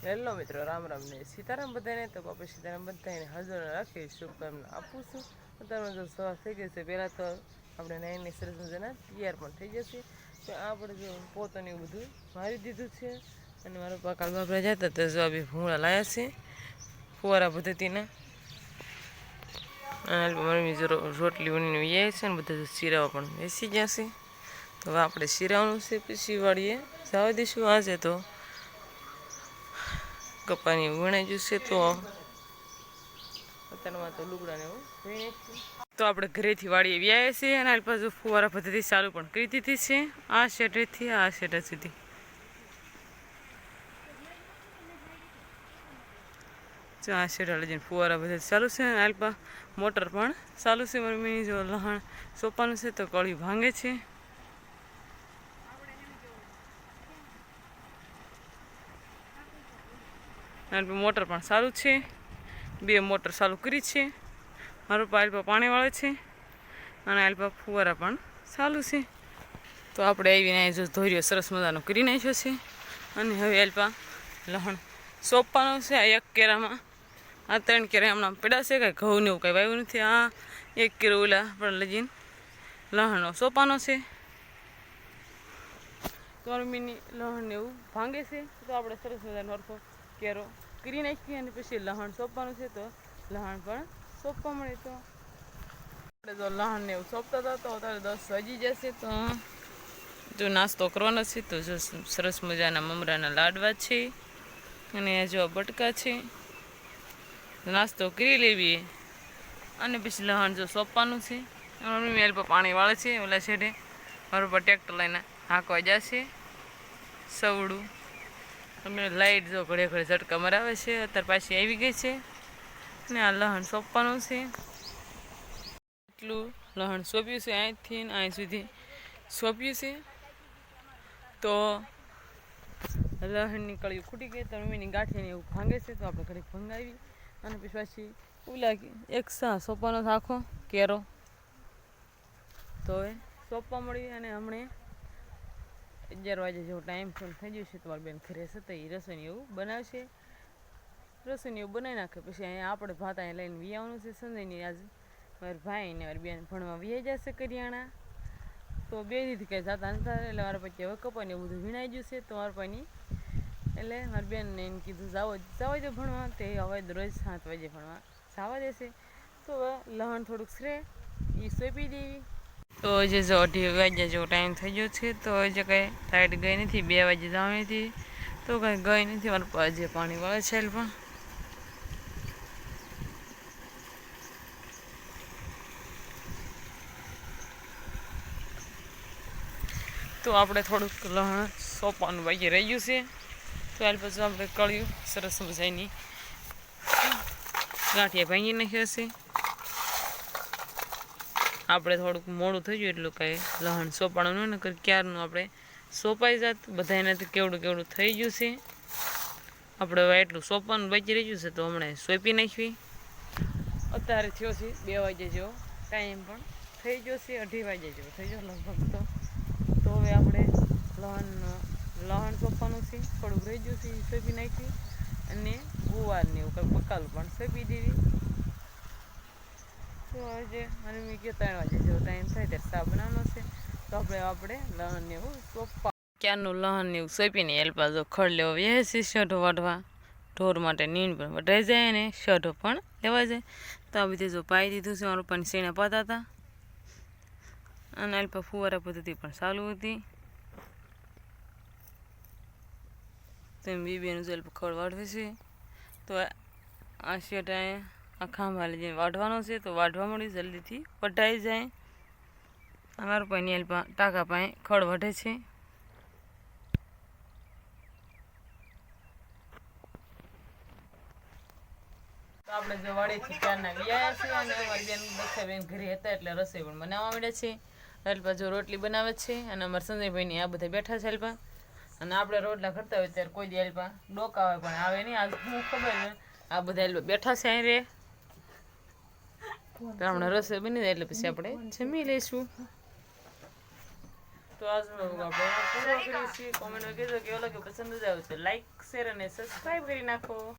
Hello મિત્રો, રામ રામ ને સીતારામ બધાને. તો બાપા સીતારામ બધાને હાજર રાખી શુભકામના આપું છું. અત્યારમાં જો સવાર થઈ ગઈ છે. પહેલાં તો આપણે નાઈને સરસ મજાના તૈયાર પણ થઈ જશે. તો આપણે જો પોતાને એવું બધું મારી દીધું છે. અને મારા પપ્પા કાલ બાપરા જતા તો જો બી ભૂંગળા લાવ્યા છે ફુવારા પદ્ધતિના. અને મમ્મી જો રોટલી બનીને વ્યાય છે ને બધા શીરાઓ પણ બેસી ગયા છે. તો હવે આપણે શીરાવાનું છે પછી વાળીએ જવા દઈશું. આજે તો કપાની વણાઈ જશે તો અત્યારમાં તો લુગડાને એવું ધોઈ નાખીએ. તો આપણે ઘરેથી વાળીએ વ્યાય છે અને આ બાજુ ફુવારા પદ્ધતિ ચાલુ પણ કરી દીધી છે. આ શેઢેથી આ શેઢા સુધી આ શેઢા લઈને ફુવારા પદ્ધતિ ચાલુ છે. અને આલ્પા મોટર પણ ચાલુ છે. મમ્મીની જો લહણ સોંપવાનું છે તો કળી ભાંગે છે. મોટર પણ ચાલુ છે. બે મોટર ચાલુ કરી છે. મારું આલ્પા પાણી વાળે છે અને આલ્પા ફુવારા પણ ચાલુ છે. તો આપણે આવીને જો ધોર્યો સરસ મજાનો કરી નાખ્યો છે. અને હવે આલ્પા લહણ સોંપવાનું છે. આ એક કેરામાં આ 3 કેરા હમણાં પડ્યા છે. કાંઈ ઘઉં ને એવું કાંઈ વાવ્યું નથી. આ 1 કેરો ઓલા પણ લગીને લહણનો સોંપવાનો છે. તો મમ્મીની લહણને એવું ભાંગે છે. તો આપણે સરસ મજાનો હરખો કેરો કરી નાખીએ અને પછી લહણ સોંપવાનું છે. તો લહણ પણ સોંપવા મળે. તો આપણે જો લહણને એવું સોંપતા હતા તો અત્યારે 10 વાગી જશે. તો જો નાસ્તો કરવાનો છે તો જો સરસ મજાના મમરાના લાડવા છે અને જો બટકા છે. નાસ્તો કરી લેવીએ અને પછી લહણ જો સોંપવાનું છે. મમ્મી મેલ પર પાણી વાળે છે. ઓલા છેડે મારું પર ટ્રેક્ટર લઈને હાંકવા જશે સવડું. અમે લાઈટ જો ઘડે ઘડે ઝટકા મરાવે છે. અત્યારે પાછી આવી ગઈ છે ને આ લહણ સોંપવાનું છે. એટલું લહણ સોંપ્યું છે. અહીંથી અહીં સુધી સોંપ્યું છે. તો લહણની કળીઓ ખૂટી ગઈ તો મમ્મીની ગાંઠીને એવું ભાંગે છે. તો આપણે ઘડીક ભંગાવી અને પછી પાછી ઉલા એક સોંપવાનો આખો કેરો તો હવે સોંપવા મળી. અને હમણાં 11 વાગે જેવો ટાઈમ પણ થઈ ગયો છે. તમારી બેન ઘરે છે તો એ રસોઈ એવું બનાવશે. રસોઈ એવું બનાવી નાખે પછી અહીંયા આપણે ભાત અહીંયા લઈને વિયાવાનું છે. સંજયની આજ મારા ભાઈ ને મારી બેન ભણવા વ્યાઈ જશે કરિયાણા. તો બે દીધી કંઈ જતા નથી એટલે મારા પછી હવે કપાઈને એવું બધું વીણાઈ ગયું છે. તો મારા પાની એટલે મારી બેનને એને કીધું જવા દો ભણવા. તે હવે રોજ 7 વાગે ભણવા જવા દેશે. તો હવે લહણ થોડુંક શ્રે એ સોંપી દેવી. તો હજી જો 2:30 વાગ્યા જેવો ટાઈમ થઈ ગયો છે. તો હજી કંઈ લાઇટ ગઈ નથી. 2 વાગે જવાની હતી તો કંઈ ગઈ નથી. મારા પપ્પા હજી પાણી વાળે છે. પણ તો આપણે થોડુંક લહણ સોંપવાનું બાકી રહી ગયું છે. તો ત્યાર પછી આપણે કળ્યું સરસ મજાની ગાંઠિયા ભાંગી નાખ્યા છે. આપણે થોડુંક મોડું થઈ ગયું એટલું કાંઈ લહણ સોંપાણું ન કરી ક્યારનું આપણે સોંપાઈ જાત. બધાને તો કેવડું થઈ ગયું છે. આપણે હવે એટલું સોંપવાનું બાકી રહી ગયું છે તો હમણાં સોંપી નાખવી. અત્યારે થયો છે 2 વાગે જેવો ટાઈમ પણ થઈ ગયો છે. 2:30 વાગે જેવો થઈ ગયો લગભગ. તો હવે આપણે લહણ સોંપવાનું છે. થોડુંક રહી ગયું છે એ સોંપી નાખવી અને ગુવારને એવું કંઈક બકાલું પણ સોંપી દેવી. તો આજે મને મેં કે 3 વાગે જેવો ટાઈમ થાય ત્યારે ચા બનાવવાનો છે. તો આપણે લહણને એવું સોંપવા ક્યારનું લહણને એવું સોંપીને એલપા જો ખડ લેવો વ્યવસ્થિત શઢો વાઢવા ઢોર માટે નીણ પણ વઢાઈ જાય અને શઢો પણ લેવા જાય. તો આ બધી જો પાઈ દીધું છે. મારા પપ્પાની સીણા પાતા હતા અને અલ્પા ફુવારા પદ્ધતિ પણ ચાલુ હતી. તો એમ બીબીનું જો અલ્પ ખડ વાઢવે છે. તો આ શેઠ આ ખાંભા લઈ જઈને વાઢવાનો છે. તો વાઢવા મળી જલ્દીથી વઢાઈ જાય. અમારા પાણી અલ્પા ટાંકા પાસે ખડ વઢે છે. તો આપણે જો વાડીથી ચારના વ્યાયા છે અને અમારી બેન દક્ષાબેન ઘરે હતા એટલે રસોઈ પણ બનાવવા માંડ્યા છે. અલ્પા જો રોટલી બનાવે છે અને અમારા સંજયભાઈની આ બધા બેઠા છે અલ્પા. અને આપણે રોટલા કરતા હોય ત્યારે કોઈ દી અલ્પા ડોકા હોય પણ આવે નહીં. આજ શું ખબર ને આ બધા અલ્પા બેઠા છે અહીં રે. તો હમણાં રસોઈ બની જાય એટલે પછી આપણે જમી લઈશું. તો આજનો વ્લોગ આપણે પૂરો કરીએ છીએ. કોમેન્ટમાં કહેજો કેવો લાગ્યો, પસંદ જ આવ્યો તો લાઈક શેર અને સબસ્ક્રાઈબ કરી નાખો.